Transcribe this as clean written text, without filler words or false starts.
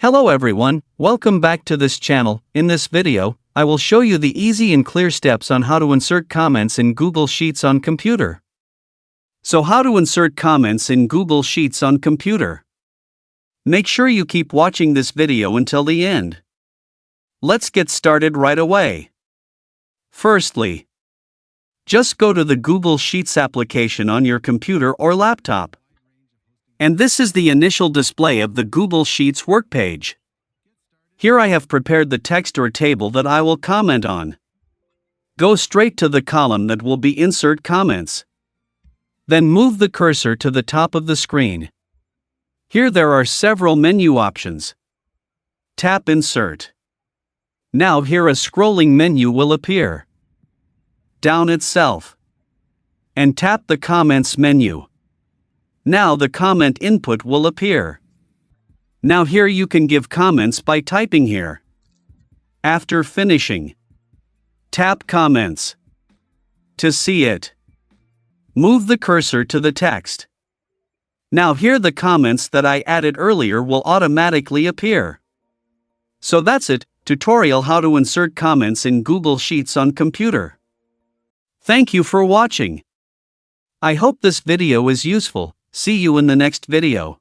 Hello everyone, welcome back to this channel. In this video, I will show you the easy and clear steps on how to insert comments in Google Sheets on computer. So how to insert comments in Google Sheets on computer? Make sure you keep watching this video until the end. Let's get started right away. Firstly, just go to the Google Sheets application on your computer or laptop. And this is the initial display of the Google Sheets work page. Here I have prepared the text or table that I will comment on. Go straight to the column that will be Insert Comments. Then move the cursor to the top of the screen. Here there are several menu options. Tap Insert. Now here a scrolling menu will appear. Down itself. And tap the Comments menu. Now the comment input will appear. Now here you can give comments by typing here. After finishing, tap Comments. To see it, move the cursor to the text. Now here the comments that I added earlier will automatically appear. So that's it, tutorial how to insert comments in Google Sheets on computer. Thank you for watching. I hope this video is useful. See you in the next video.